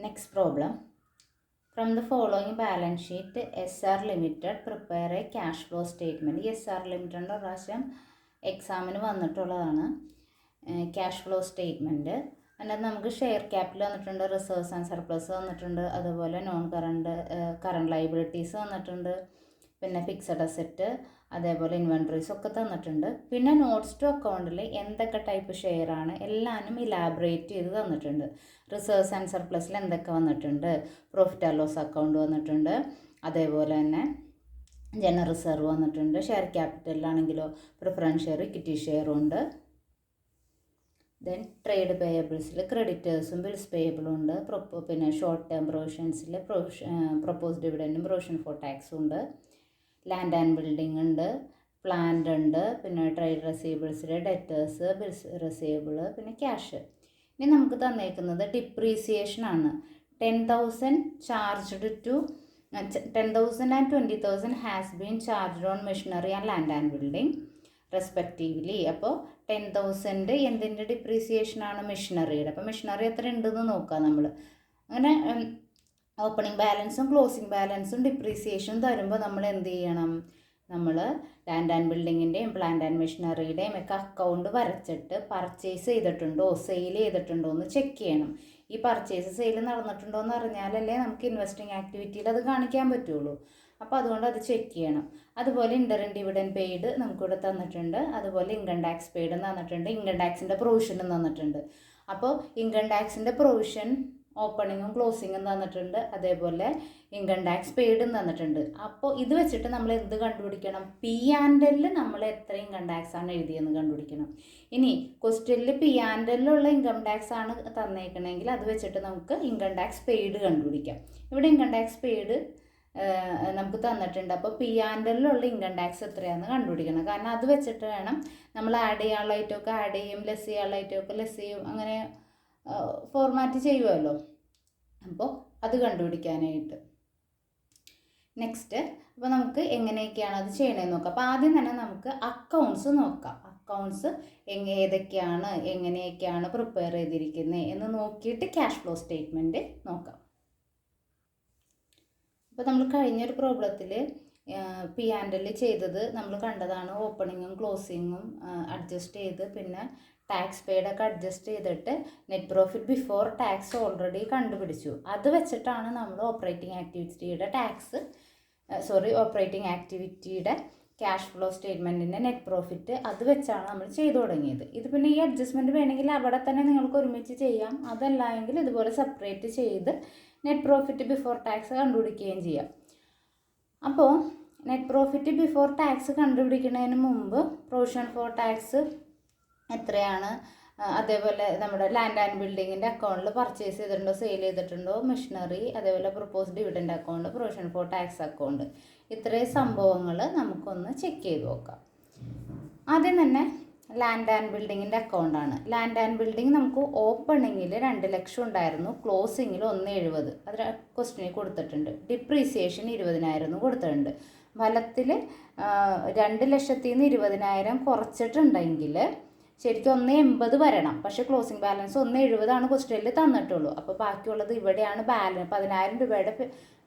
Next problem. From the following balance sheet, SR Limited prepare a cash flow statement. SR Limited പ്രാവശ്യം എക്സാമിന് വന്നിട്ടുള്ളതാണ് cash flow statement. അതിനകത്ത് നമുക്ക് share capital വന്നിട്ടുണ്ട്, reserves and surplus വന്നിട്ടുണ്ട്, അതുപോലെ നോൺ കറണ്ട് ലൈബിലിറ്റീസ് വന്നിട്ടുണ്ട്, പിന്നെ ഫിക്സഡ് അസെറ്റ്, അതേപോലെ ഇൻവെൻട്രീസ് ഒക്കെ തന്നിട്ടുണ്ട്. പിന്നെ നോട്ട്സ് ടു അക്കൗണ്ടിൽ എന്തൊക്കെ ടൈപ്പ് ഷെയർ ആണ് എല്ലാവരും ഇലാബറേറ്റ് ചെയ്ത് തന്നിട്ടുണ്ട്. റിസർവ്സ് ആൻഡ് സർപ്ലസിൽ എന്തൊക്കെ വന്നിട്ടുണ്ട്, പ്രോഫിറ്റ് ആൻഡ് ലോസ് അക്കൗണ്ട് വന്നിട്ടുണ്ട്, അതേപോലെ തന്നെ ജനറൽ റിസർവ് വന്നിട്ടുണ്ട്. ഷെയർ ക്യാപിറ്റലിലാണെങ്കിലോ പ്രിഫറൻസ് ഷെയർ, ഇക്വിറ്റി ഷെയറും ഉണ്ട്. ദെൻ ട്രേഡ് പേയബിൾസിൽ ക്രെഡിറ്റേഴ്സും ബിൽസ് പേയബിളും ഉണ്ട്. പിന്നെ ഷോർട്ട് ടേം പ്രൊവിഷൻസിൽ പ്രൊപ്പോസ് ഡിവിഡൻറ്റും പ്രൊവിഷൻ ഫോർ ടാക്സും ഉണ്ട്. ലാൻഡ് ആൻഡ് ബിൽഡിംഗ് ഉണ്ട്, പ്ലാന്റ് ഉണ്ട്, പിന്നെ ട്രേഡ് റെസീവബിൾസിൽ ഡെറ്റേഴ്സ്, ബിൽസ് റിസീവബിൾ, പിന്നെ ക്യാഷ്. ഇനി നമുക്ക് തന്നേക്കുന്നത് ഡിപ്രീസിയേഷനാണ്. 10,000 charged to 10,000 and 20,000 has been charged on machinery and land and building respectively. അപ്പോൾ 10,000 എന്തിൻ്റെ ഡിപ്രീസിയേഷനാണ്? മെഷീനറിയുടെ. അപ്പോൾ മെഷീനറി എത്ര ഉണ്ടെന്ന് നോക്കാം നമ്മൾ. അങ്ങനെ ഓപ്പണിംഗ് ബാലൻസും ക്ലോസിംഗ് ബാലൻസും ഡിപ്രീസിയേഷനും തരുമ്പോൾ നമ്മൾ എന്ത് ചെയ്യണം? നമ്മൾ ലാൻഡ് ആൻഡ് ബിൽഡിങ്ങിൻ്റെയും പ്ലാന്റ് ആൻഡ് മെഷീനറിയുടെയും ഒക്കെ അക്കൗണ്ട് വരച്ചിട്ട് പർച്ചേസ് ചെയ്തിട്ടുണ്ടോ സെയിൽ ചെയ്തിട്ടുണ്ടോ എന്ന് ചെക്ക് ചെയ്യണം. ഈ പർച്ചേസ് സെയിൽ നടന്നിട്ടുണ്ടോ എന്ന് അറിഞ്ഞാലല്ലേ നമുക്ക് ഇൻവെസ്റ്റിംഗ് ആക്ടിവിറ്റിയിൽ അത് കാണിക്കാൻ പറ്റുള്ളൂ. അപ്പോൾ അതുകൊണ്ട് അത് ചെക്ക് ചെയ്യണം. അതുപോലെ ഇൻ്ററിം ഡിവിഡൻഡ് പെയ്ഡ് നമുക്കിവിടെ തന്നിട്ടുണ്ട്. അതുപോലെ ഇൻകം ടാക്സ് പെയ്ഡ് തന്നിട്ടുണ്ട്. ഇൻകം ടാക്സിൻ്റെ പ്രൊവിഷനും തന്നിട്ടുണ്ട്. അപ്പോൾ ഇൻകം ടാക്സിൻ്റെ പ്രൊവിഷൻ ഓപ്പണിങ്ങും ക്ലോസിങ്ങും തന്നിട്ടുണ്ട്. അതേപോലെ ഇൻകം ടാക്സ് പെയ്ഡും തന്നിട്ടുണ്ട്. അപ്പോൾ ഇത് വെച്ചിട്ട് നമ്മൾ എന്ത് കണ്ടുപിടിക്കണം? പി ആൻഡ് എല്ലിൽ നമ്മൾ എത്ര ഇൻകം ടാക്സ് ആണ് എഴുതിയെന്ന് കണ്ടുപിടിക്കണം. ഇനി ക്വസ്റ്റ്യനിൽ പി ആൻഡ് എല്ലിലുള്ള ഇൻകം ടാക്സ് ആണ് തന്നേക്കണമെങ്കിൽ അത് വെച്ചിട്ട് നമുക്ക് ഇൻകം ടാക്സ് പെയ്ഡ് കണ്ടുപിടിക്കാം. ഇവിടെ ഇൻകം ടാക്സ് പെയ്ഡ് നമുക്ക് തന്നിട്ടുണ്ട്. അപ്പോൾ പി ആൻഡ് എല്ലിലുള്ള ഇൻകം ടാക്സ് എത്രയാണെന്ന് കണ്ടുപിടിക്കണം. കാരണം അത് വെച്ചിട്ട് വേണം നമ്മൾ ആഡ് ചെയ്യാനുള്ള ഐറ്റമൊക്കെ ആഡ് ചെയ്യും, ലെസ് ചെയ്യാനുള്ള ഐറ്റമൊക്കെ ലെസ് ചെയ്യും, അങ്ങനെ ഫോർമാറ്റ് ചെയ്യുമല്ലോ. അപ്പോൾ അത് കണ്ടുപിടിക്കാനായിട്ട് നെക്സ്റ്റ് അപ്പോൾ നമുക്ക് എങ്ങനെയൊക്കെയാണ് അത് ചെയ്യണമെന്ന് നോക്കാം. അപ്പോൾ ആദ്യം തന്നെ നമുക്ക് അക്കൗണ്ട്സ് നോക്കാം. അക്കൗണ്ട്സ് ഏതൊക്കെയാണ്, എങ്ങനെയൊക്കെയാണ് പ്രിപ്പയർ ചെയ്തിരിക്കുന്നത് എന്ന് നോക്കിയിട്ട് ക്യാഷ് ഫ്ലോ സ്റ്റേറ്റ്മെൻറ്റ് നോക്കാം. അപ്പോൾ നമ്മൾ കഴിഞ്ഞൊരു പ്രോബ്ലത്തിൽ പി ആൻഡ് എൽ ചെയ്തത് നമ്മൾ കണ്ടതാണ്. ഓപ്പണിങ്ങും ക്ലോസിങ്ങും അഡ്ജസ്റ്റ് ചെയ്ത് പിന്നെ ടാക്സ് പെയ്ഡൊക്കെ അഡ്ജസ്റ്റ് ചെയ്തിട്ട് net profit before tax already കണ്ടുപിടിച്ചു. അത് വെച്ചിട്ടാണ് നമ്മൾ ഓപ്പറേറ്റിംഗ് ആക്ടിവിറ്റിയുടെ ക്യാഷ് ഫ്ലോ സ്റ്റേറ്റ്മെൻറ്റിൻ്റെ നെറ്റ് പ്രോഫിറ്റ് അത് വെച്ചാണ് നമ്മൾ ചെയ്തു തുടങ്ങിയത്. ഇത് പിന്നെ ഈ അഡ്ജസ്റ്റ്മെൻറ്റ് വേണമെങ്കിൽ അവിടെ തന്നെ നിങ്ങൾക്ക് ഒരുമിച്ച് ചെയ്യാം. അതല്ല എങ്കിൽ ഇതുപോലെ സെപ്പറേറ്റ് ചെയ്ത് നെറ്റ് പ്രോഫിറ്റ് ബിഫോർ ടാക്സ് കണ്ടുപിടിക്കുകയും ചെയ്യാം. അപ്പോൾ നെറ്റ് പ്രോഫിറ്റ് ബിഫോർ ടാക്സ് കണ്ടുപിടിക്കുന്നതിന് മുമ്പ് പ്രൊവിഷൻ ഫോർ ടാക്സ് എത്രയാണ്, അതേപോലെ നമ്മുടെ ലാൻഡ് ആൻഡ് ബിൽഡിങ്ങിൻ്റെ അക്കൗണ്ടിൽ പർച്ചേസ് ചെയ്തിട്ടുണ്ടോ സെയിൽ ചെയ്തിട്ടുണ്ടോ, മെഷീനറി, അതേപോലെ propose dividend account, provision for tax account, ഇത്രയും സംഭവങ്ങൾ നമുക്കൊന്ന് ചെക്ക് ചെയ്ത് നോക്കാം. ആദ്യം തന്നെ ലാൻഡ് ആൻഡ് ബിൽഡിങ്ങിൻ്റെ അക്കൗണ്ടാണ്. ലാൻഡ് ആൻഡ് ബിൽഡിങ് നമുക്ക് ഓപ്പണിങ്ങിൽ 2 ലക്ഷം ഉണ്ടായിരുന്നു, ക്ലോസിങ്ങിൽ 170 അത് ക്വസ്റ്റ്യനിൽ കൊടുത്തിട്ടുണ്ട്. ഡിപ്രീസിയേഷൻ 20,000 കൊടുത്തിട്ടുണ്ട്. ഫലത്തിൽ 2 ലക്ഷത്തിൽ നിന്ന് 20,000 കുറച്ചിട്ടുണ്ടെങ്കിൽ ശരിക്കും 180 വരണം. പക്ഷേ ക്ലോസിംഗ് ബാലൻസ് 170 ക്വസ്റ്റ്യനിൽ തന്നിട്ടുള്ളൂ. അപ്പോൾ ബാക്കിയുള്ളത് ഇവിടെയാണ് 10,000 രൂപയുടെ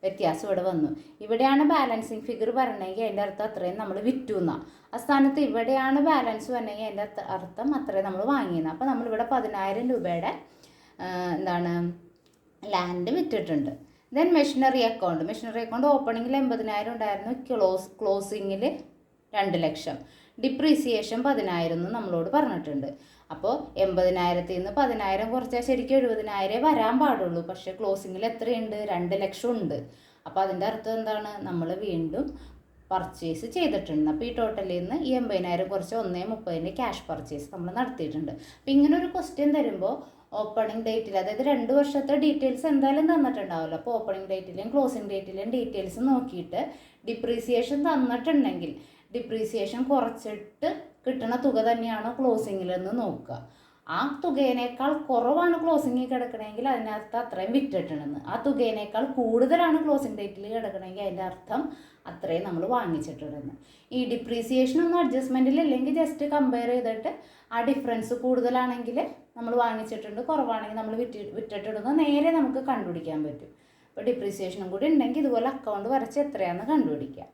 വ്യത്യാസം ഇവിടെ വന്നു. ഇവിടെയാണ് ബാലൻസിങ് ഫിഗർ വരണമെങ്കിൽ അതിൻ്റെ അർത്ഥം അത്രയും നമ്മൾ വിറ്റു എന്നാണ്. ആ സ്ഥാനത്ത് ഇവിടെയാണ് ബാലൻസ് വരണമെങ്കിൽ അതിൻ്റെ അർത്ഥം അത്രയും നമ്മൾ വാങ്ങിയെന്ന്. അപ്പോൾ നമ്മളിവിടെ 10,000 രൂപയുടെ ലാൻഡ് വിറ്റിട്ടുണ്ട്. ദെൻ മെഷീനറി അക്കൗണ്ട് ഓപ്പണിങ്ങിൽ 80,000 ഉണ്ടായിരുന്നു, ക്ലോസിങ്ങിൽ 2 ലക്ഷം. ഡിപ്രീസിയേഷൻ 10,000 എന്ന് നമ്മളോട് പറഞ്ഞിട്ടുണ്ട്. അപ്പോൾ 80,000 നിന്ന് 10,000 കുറച്ചാൽ ശരിക്കും 70,000 വരാൻ പാടുള്ളൂ. പക്ഷേ ക്ലോസിങ്ങിൽ എത്രയുണ്ട്? 2 ലക്ഷം ഉണ്ട്. അപ്പോൾ അതിൻ്റെ അർത്ഥം എന്താണ്? നമ്മൾ വീണ്ടും പർച്ചേസ് ചെയ്തിട്ടുണ്ട്. അപ്പോൾ ഈ ടോട്ടലിൽ നിന്ന് ഈ 80,000 കുറച്ച് 130 ക്യാഷ് പർച്ചേസ് നമ്മൾ നടത്തിയിട്ടുണ്ട്. അപ്പോൾ ഇങ്ങനൊരു ക്വസ്റ്റ്യൻ തരുമ്പോൾ ഓപ്പണിംഗ് ഡേറ്റിൽ, അതായത് 2 വർഷത്തെ ഡീറ്റെയിൽസ് എന്തായാലും തന്നിട്ടുണ്ടാവില്ല. അപ്പോൾ ഓപ്പണിംഗ് ഡേറ്റിലെയും ക്ലോസിംഗ് ഡേറ്റിലെയും ഡീറ്റെയിൽസ് നോക്കിയിട്ട് ഡിപ്രീസിയേഷൻ തന്നിട്ടുണ്ടെങ്കിൽ ഡിപ്രീസിയേഷൻ കുറച്ചിട്ട് കിട്ടുന്ന തുക തന്നെയാണോ ക്ലോസിങ്ങിലെന്ന് നോക്കുക. ആ തുകയേക്കാൾ കുറവാണ് ക്ലോസിങ്ങിൽ കിടക്കണമെങ്കിൽ അതിനകത്ത് അത്രയും വിറ്റിട്ടുണ്ടെന്ന്. ആ തുകയേക്കാൾ കൂടുതലാണ് ക്ലോസിംഗ് ഡേറ്റിൽ കിടക്കണമെങ്കിൽ അതിൻ്റെ അർത്ഥം അത്രയും നമ്മൾ വാങ്ങിച്ചിട്ടുണ്ടെന്ന്. ഈ ഡിപ്രീസിയേഷൻ ഒന്നും അഡ്ജസ്റ്റ്മെൻറ്റിൽ ഇല്ലെങ്കിൽ ജസ്റ്റ് കമ്പയർ ചെയ്തിട്ട് ആ ഡിഫറൻസ് കൂടുതലാണെങ്കിൽ നമ്മൾ വാങ്ങിച്ചിട്ടുണ്ട്, കുറവാണെങ്കിൽ നമ്മൾ വിറ്റിട്ടിടുന്നത് നേരെ നമുക്ക് കണ്ടുപിടിക്കാൻ പറ്റും. അപ്പോൾ ഡിപ്രീസിയേഷനും കൂടി ഉണ്ടെങ്കിൽ ഇതുപോലെ അക്കൗണ്ട് വരച്ച് എത്രയാണെന്ന് കണ്ടുപിടിക്കാം.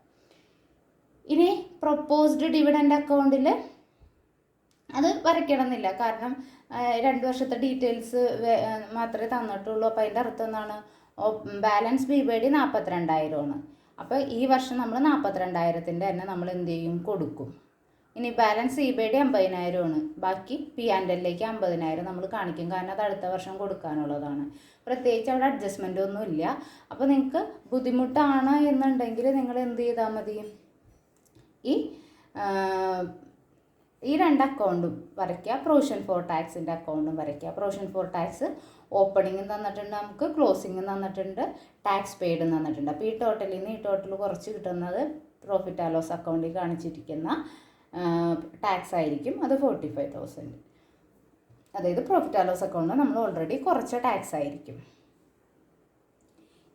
ഇനി പ്രൊപ്പോസ്ഡ് ഡിവിഡൻഡ് അക്കൗണ്ടിൽ അത് വരയ്ക്കണമെന്നില്ല, കാരണം 2 വർഷത്തെ ഡീറ്റെയിൽസ് മാത്രമേ തന്നിട്ടുള്ളൂ. അപ്പോൾ അതിൻ്റെ അർത്ഥം എന്താണ്, ബാലൻസ് BYD 42,000 അപ്പോൾ ഈ വർഷം നമ്മൾ 42,000-ൻ്റെ തന്നെ നമ്മൾ എന്ത് ചെയ്യും, കൊടുക്കും. ഇനി ബാലൻസ് CBD 50,000, ബാക്കി P&Lലേക്ക് 50,000 നമ്മൾ കാണിക്കും, കാരണം അത് അടുത്ത വർഷം കൊടുക്കാനുള്ളതാണ്. പ്രത്യേകിച്ച് അവിടെ അഡ്ജസ്റ്റ്മെൻ്റ് ഒന്നും ഇല്ല. അപ്പോൾ നിങ്ങൾക്ക് ബുദ്ധിമുട്ടാണ് എന്നുണ്ടെങ്കിൽ നിങ്ങൾ എന്ത് ചെയ്താൽ മതി, ഈ 2 അക്കൗണ്ടും വരയ്ക്കുക, പ്രൊവിഷൻ ഫോർ ടാക്സിൻ്റെ അക്കൗണ്ടും വരയ്ക്കുക. പ്രൊവിഷൻ ഫോർ ടാക്സ് ഓപ്പണിങ്ങും തന്നിട്ടുണ്ട്, നമുക്ക് ക്ലോസിങ്ങും തന്നിട്ടുണ്ട്, ടാക്സ് പെയ്ഡും തന്നിട്ടുണ്ട്. അപ്പോൾ ഈ ടോട്ടലിൽ നിന്ന് ഈ ടോട്ടൽ കുറച്ച് കിട്ടുന്നത് പ്രോഫിറ്റ് ആൻഡ് ലോസ് അക്കൗണ്ടിൽ കാണിച്ചിരിക്കുന്ന ടാക്സ് ആയിരിക്കും, അത് 45,000. അതായത് പ്രോഫിറ്റ് ആൻഡ് ലോസ് അക്കൗണ്ട് നമ്മൾ ഓൾറെഡി കുറച്ച ടാക്സ് ആയിരിക്കും.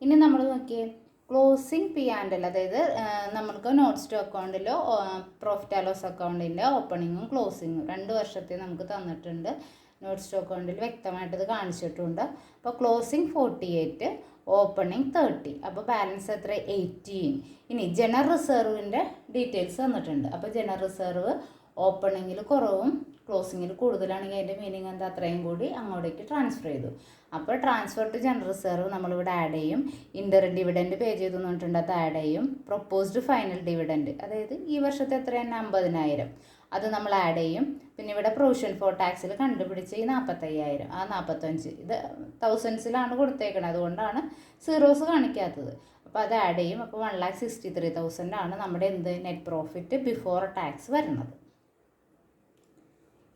ഇനി നമ്മൾ നോക്കിയേ ക്ലോസിങ് P&L, അതായത് നമ്മൾക്ക് നോട്ട് സ്റ്റോക്ക് അക്കൗണ്ടിലോ പ്രോഫിറ്റ് ആൻഡ് ലോസ് അക്കൗണ്ടിൻ്റെ ഓപ്പണിങ്ങും ക്ലോസിങ്ങും 2 വർഷത്തെ നമുക്ക് തന്നിട്ടുണ്ട്. നോട്ട് സ്റ്റോക്ക് അക്കൗണ്ടിൽ വ്യക്തമായിട്ട് ഇത് കാണിച്ചിട്ടുണ്ട്. അപ്പോൾ ക്ലോസിങ് 48, ഓപ്പണിങ് 30, അപ്പോൾ ബാലൻസ് എത്ര, 18. ഇനി ജനറൽ റിസർവിൻ്റെ ഡീറ്റെയിൽസ് തന്നിട്ടുണ്ട്. അപ്പോൾ ജനറൽ റിസർവ് ഓപ്പണിങ്ങിൽ കുറവും ക്ലോസിങ്ങിൽ കൂടുതലാണെങ്കിൽ അതിൻ്റെ മീനിങ് എന്താ, അത്രയും കൂടി അങ്ങോട്ടേക്ക് ട്രാൻസ്ഫർ ചെയ്തു. അപ്പോൾ ട്രാൻസ്ഫർ ടു ജനറൽ റിസർവ് നമ്മളിവിടെ ആഡ് ചെയ്യും. ഇൻ്ററിം ഡിവിഡൻഡ് പേ ചെയ്തു എന്നിട്ടുണ്ട്, അത് ആഡ് ചെയ്യും. പ്രൊപ്പോസ്ഡ് ഫൈനൽ ഡിവിഡൻഡ്, അതായത് ഈ വർഷത്തെ എത്രയാണ്, 50,000, അത് നമ്മൾ ആഡ് ചെയ്യും. പിന്നെ ഇവിടെ പ്രൊവിഷൻ ഫോർ ടാക്സിൽ കണ്ടുപിടിച്ച് ഈ 45,000, ആ 45 ഇത് തൗസൻഡ്സിലാണ് കൊടുത്തേക്കണത്, അതുകൊണ്ടാണ് സീറോസ് കാണിക്കാത്തത്. അപ്പോൾ അത് ആഡ് ചെയ്യും. അപ്പോൾ 1,63,000 ആണ് നമ്മുടെ നെറ്റ് പ്രോഫിറ്റ് ബിഫോർ ടാക്സ് വരുന്നത്.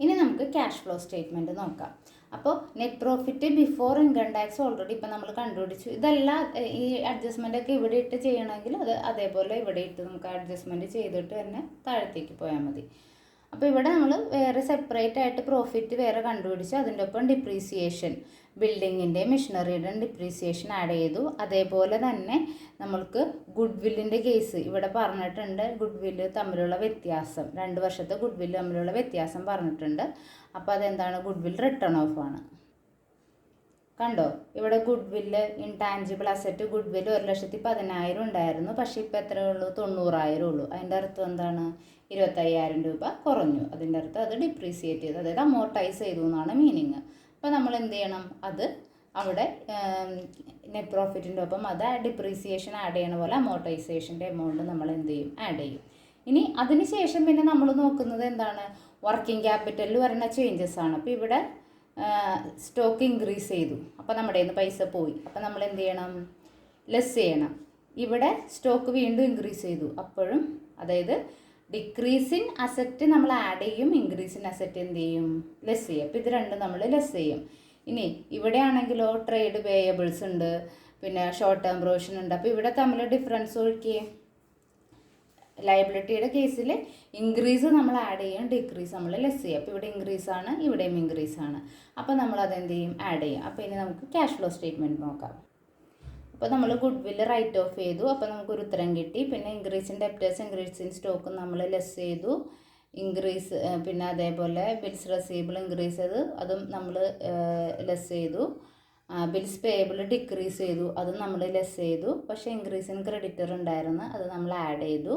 ഇനി നമുക്ക് ക്യാഷ് ഫ്ലോ സ്റ്റേറ്റ്മെൻറ്റ് നോക്കാം. അപ്പോൾ net profit before income tax already ഇപ്പോൾ നമ്മൾ കണ്ടുപിടിച്ചു. ഇതെല്ലാം ഈ അഡ്ജസ്റ്റ്മെൻ്റൊക്കെ ഇവിടെ ഇട്ട് ചെയ്യണമെങ്കിൽ അത് അതേപോലെ ഇവിടെ ഇട്ട് നമുക്ക് അഡ്ജസ്റ്റ്മെൻറ്റ് ചെയ്തിട്ട് തന്നെ താഴത്തേക്ക് പോയാൽ മതി. അപ്പോൾ ഇവിടെ നമ്മൾ വേറെ സെപ്പറേറ്റ് ആയിട്ട് പ്രോഫിറ്റ് വേറെ കണ്ടുപിടിച്ച് അതിൻ്റെ ഒപ്പം ഡിപ്രീസിയേഷൻ, ബിൽഡിങ്ങിൻ്റെ മെഷീനറിയുടെ ഡിപ്രീസിയേഷൻ ആഡ് ചെയ്തു. അതേപോലെ തന്നെ നമ്മൾക്ക് ഗുഡ് വില്ലിൻ്റെ കേസ് ഇവിടെ പറഞ്ഞിട്ടുണ്ട്. ഗുഡ് വില്ല് തമ്മിലുള്ള വ്യത്യാസം, 2 വർഷത്തെ ഗുഡ് വില്ല് തമ്മിലുള്ള വ്യത്യാസം പറഞ്ഞിട്ടുണ്ട്. അപ്പോൾ അതെന്താണ്, ഗുഡ് വിൽ റിട്ടേൺ ഓഫ് ആണ്. കണ്ടോ, ഇവിടെ ഗുഡ് വില്ല് ഇൻടാഞ്ചിബിൾ അസറ്റ് ഗുഡ് വില്ല് 1,10,000 ഉണ്ടായിരുന്നു, പക്ഷേ ഇപ്പോൾ എത്രയേ ഉള്ളൂ, 90,000 ഉള്ളൂ. അതിൻ്റെ അർത്ഥം എന്താണ്, 25,000 രൂപ കുറഞ്ഞു. അതിൻ്റെ അർത്ഥം അത് ഡിപ്രീസിയേറ്റ് ചെയ്തു, അതായത് അമോർട്ടൈസ് ചെയ്തു എന്നാണ് മീനിങ്. അപ്പോൾ നമ്മൾ എന്ത് ചെയ്യണം, അത് അവിടെ നെറ്റ് പ്രോഫിറ്റിൻ്റെ ഒപ്പം അത് ഡിപ്രീസിയേഷൻ ആഡ് ചെയ്യണ പോലെ അമോർട്ടൈസേഷൻ്റെ എമൗണ്ട് നമ്മൾ എന്ത് ചെയ്യും, ആഡ് ചെയ്യും. ഇനി അതിന് ശേഷം പിന്നെ നമ്മൾ നോക്കുന്നത് എന്താണ്, വർക്കിംഗ് ക്യാപിറ്റലിൽ വരുന്ന ചേഞ്ചസ് ആണ്. അപ്പോൾ ഇവിടെ സ്റ്റോക്ക് ഇൻക്രീസ് ചെയ്തു, അപ്പോൾ നമ്മുടെ കയ്യിൽ നിന്ന് പൈസ പോയി, അപ്പോൾ നമ്മൾ എന്ത് ചെയ്യണം, ലെസ് ചെയ്യണം. ഇവിടെ സ്റ്റോക്ക് വീണ്ടും ഇൻക്രീസ് ചെയ്തു, അപ്പോഴും അതായത് ഡിക്രീസ് ഇൻ അസറ്റ് നമ്മൾ ആഡ് ചെയ്യും, ഇൻക്രീസ് ഇൻ അസറ്റ് എന്ത് ചെയ്യും, ലെസ് ചെയ്യും. അപ്പോൾ ഇത് രണ്ടും നമ്മൾ ലെസ് ചെയ്യും. ഇനി ഇവിടെ ആണെങ്കിലോ ട്രേഡ് പേയബിൾസ് ഉണ്ട്, പിന്നെ ഷോർട്ട് ടേം പ്രൊവിഷൻ ഉണ്ട്. അപ്പോൾ ഇവിടെ തമ്മിൽ ഡിഫറൻസ് ഒഴിക്കുക. ലയബിലിറ്റിയുടെ കേസിൽ ഇൻക്രീസ് നമ്മൾ ആഡ് ചെയ്യും, ഡിക്രീസ് നമ്മൾ ലെസ് ചെയ്യും. അപ്പോൾ ഇവിടെ ഇൻക്രീസ് ആണ്, ഇവിടെയും ഇൻക്രീസ് ആണ്. അപ്പോൾ നമ്മൾ അതെന്ത് ചെയ്യും, ആഡ് ചെയ്യും. അപ്പോൾ ഇനി നമുക്ക് ക്യാഷ് ഫ്ലോ സ്റ്റേറ്റ്മെൻറ്റ് നോക്കാം. അപ്പോൾ നമ്മൾ ഗുഡ് വില്ല് റൈറ്റ് ഓഫ് ചെയ്തു, അപ്പോൾ നമുക്കൊരു ഉത്തരം കിട്ടി. പിന്നെ increase in debtors, increase in stock നമ്മൾ ലെസ് ചെയ്തു. ഇൻക്രീസ് പിന്നെ അതേപോലെ ബിൽസ് റെസീവബിൾ ഇൻക്രീസ് ചെയ്ത് അതും നമ്മൾ ലെസ് ചെയ്തു. ബിൽസ് പേയബിൾ ഡിക്രീസ് ചെയ്തു, അതും നമ്മൾ ലെസ് ചെയ്തു. പക്ഷേ ഇൻക്രീസ് ഇൻ ക്രെഡിറ്റർ ഉണ്ടായിരുന്നു, അത് നമ്മൾ ആഡ് ചെയ്തു.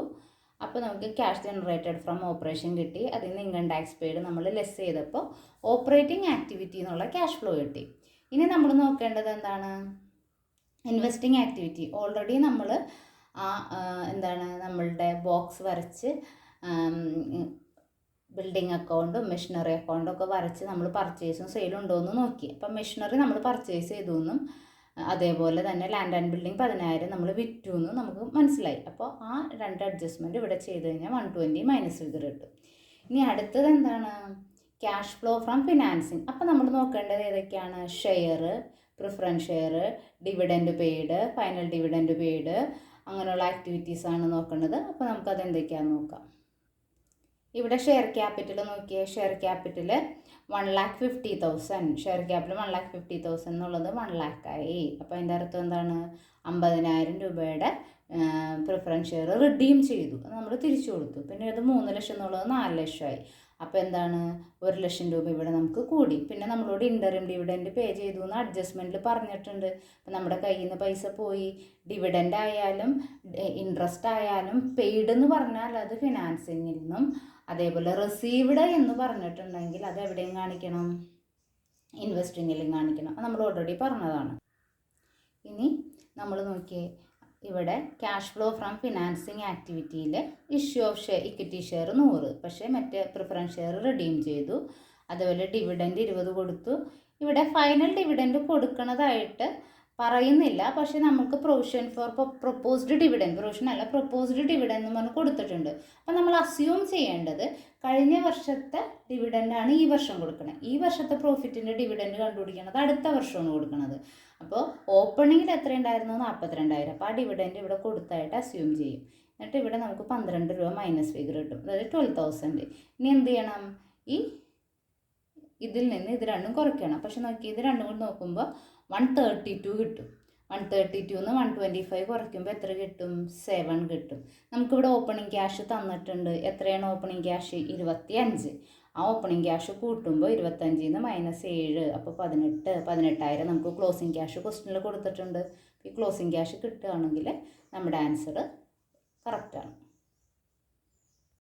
അപ്പോൾ നമുക്ക് ക്യാഷ് ജനറേറ്റഡ് ഫ്രം ഓപ്പറേഷൻ കിട്ടി. അതിൽ നിന്ന് ഇൻകം ടാക്സ് പെയ്ഡ് നമ്മൾ ലെസ് ചെയ്തപ്പോൾ ഓപ്പറേറ്റിംഗ് ആക്ടിവിറ്റി എന്നുള്ള ക്യാഷ് ഫ്ലോ കിട്ടി. ഇനി നമ്മൾ നോക്കേണ്ടത് എന്താണ്, ഇൻവെസ്റ്റിംഗ് ആക്ടിവിറ്റി. ഓൾറെഡി നമ്മൾ എന്താണ് നമ്മളുടെ ബോക്സ് വരച്ച് ബിൽഡിംഗ് അക്കൗണ്ടും മെഷീനറി അക്കൗണ്ടും ഒക്കെ വരച്ച് നമ്മൾ പർച്ചേസും സെയിലും ഉണ്ടോ എന്ന് നോക്കി. അപ്പം മെഷീനറി നമ്മൾ പർച്ചേസ് ചെയ്തു എന്നും അതേപോലെ തന്നെ ലാൻഡ് ആൻഡ് ബിൽഡിംഗ് 10,000 നമ്മൾ വിറ്റു എന്നും നമുക്ക് മനസ്സിലായി. അപ്പോൾ ആ 2 അഡ്ജസ്റ്റ്മെൻറ്റ് ഇവിടെ ചെയ്ത് കഴിഞ്ഞാൽ 120 മൈനസ് ഫിഗർ കിട്ടും. ഇനി അടുത്തത് എന്താണ്, ക്യാഷ് ഫ്ലോ ഫ്രം ഫിനാൻസിങ്. അപ്പോൾ നമ്മൾ നോക്കേണ്ടത് ഏതൊക്കെയാണ്, share, preference share, dividend paid, final dividend paid, അങ്ങനെയുള്ള ആക്ടിവിറ്റീസാണ് നോക്കേണ്ടത്. അപ്പോൾ നമുക്കത് എന്തൊക്കെയാണെന്ന് നോക്കാം. ഇവിടെ ഷെയർ ക്യാപിറ്റൽ നോക്കിയേ, ഷെയർ ക്യാപിറ്റൽ 1,50,000, ഷെയർ ക്യാപിറ്റൽ 1,50,000 എന്നുള്ളത് 1 lakh ആയി. അപ്പോൾ അതിൻ്റെ അർത്ഥം എന്താണ്, 50,000 രൂപയുടെ പ്രിഫറൻസ് ഷെയർ റിഡീം ചെയ്തു, അത് നമ്മൾ തിരിച്ചു കൊടുത്തു. പിന്നെ ഇത് 3 ലക്ഷം എന്നുള്ളത് 4 ലക്ഷമായി. അപ്പോൾ എന്താണ് 1,00,000 രൂപ ഇവിടെ നമുക്ക് കൂടി. പിന്നെ നമ്മളോട് ഇൻ്ററിം ഡിവിഡൻഡ് പേ ചെയ്തു എന്ന് അഡ്ജസ്റ്റ്മെൻറ്റിൽ പറഞ്ഞിട്ടുണ്ട്. അപ്പം നമ്മുടെ കയ്യിൽ നിന്ന് പൈസ പോയി. ഡിവിഡൻഡ് ആയാലും ഇൻട്രസ്റ്റ് ആയാലും പെയ്ഡ് എന്ന് പറഞ്ഞാൽ അത് ഫിനാൻസിങ്ങിൽ നിന്നും, അതേപോലെ റിസീവ്ഡ് എന്ന് പറഞ്ഞിട്ടുണ്ടെങ്കിൽ അത് എവിടെയും കാണിക്കണം, ഇൻവെസ്റ്റിങ്ങിലും കാണിക്കണം. അത് നമ്മൾ ഓൾറെഡി പറഞ്ഞതാണ്. ഇനി നമ്മൾ നോക്കിയേ, ഇവിടെ ക്യാഷ് ഫ്ലോ ഫ്രം ഫിനാൻസിങ് ആക്ടിവിറ്റിയിൽ ഇഷ്യൂ ഓഫ് ഇക്വിറ്റി ഷെയർ 100, പക്ഷേ മറ്റേ പ്രിഫറൻസ് ഷെയർ റിഡീം ചെയ്തു. അതുപോലെ ഡിവിഡൻഡ് 20 കൊടുത്തു. ഇവിടെ ഫൈനൽ ഡിവിഡൻഡ് കൊടുക്കണതായിട്ട് പറയുന്നില്ല, പക്ഷേ നമുക്ക് provision for proposed dividend, provision അല്ല പ്രൊപ്പോസ്ഡ് ഡിവിഡൻഡ് എന്ന് പറഞ്ഞ് കൊടുത്തിട്ടുണ്ട്. അപ്പം നമ്മൾ അസ്യൂം ചെയ്യേണ്ടത് കഴിഞ്ഞ വർഷത്തെ ഡിവിഡൻഡാണ് ഈ വർഷം കൊടുക്കുന്നത്. ഈ വർഷത്തെ പ്രോഫിറ്റിൻ്റെ ഡിവിഡൻഡ് കണ്ടുപിടിക്കുന്നത് അടുത്ത വർഷമാണ് കൊടുക്കുന്നത്. അപ്പോൾ ഓപ്പണിങ്ങിൽ എത്രയുണ്ടായിരുന്നു? 42,000. അപ്പോൾ ആ ഡിവിഡൻഡ് ഇവിടെ കൊടുത്തായിട്ട് അസ്യൂം ചെയ്യും. എന്നിട്ട് ഇവിടെ നമുക്ക് 12 രൂപ മൈനസ് ഫിഗർ കിട്ടും, അതായത് 12,000. ഇനി എന്ത് ചെയ്യണം? ഇതിൽ നിന്ന് ഇത് രണ്ടും കുറയ്ക്കണം. പക്ഷെ നോക്കി, ഇത് രണ്ടും കൂടി നോക്കുമ്പോൾ 132 കിട്ടും. 132 നിന്ന് 125 കുറയ്ക്കുമ്പോൾ എത്ര കിട്ടും? 7 കിട്ടും. നമുക്കിവിടെ ഓപ്പണിംഗ് ക്യാഷ് തന്നിട്ടുണ്ട്. എത്രയാണ് ഓപ്പണിംഗ് ക്യാഷ്? 25. ആ ഓപ്പണിംഗ് ക്യാഷ് കൂട്ടുമ്പോൾ 25 നിന്ന് -7, അപ്പോൾ 18,000 നമുക്ക് ക്ലോസിംഗ് ക്യാഷ് ക്വസ്റ്റ്യനിൽ കൊടുത്തിട്ടുണ്ട്. ഈ ക്ലോസിംഗ് ക്യാഷ് കിട്ടുകയാണെങ്കിൽ നമ്മുടെ ആൻസർ കറക്റ്റാണ്.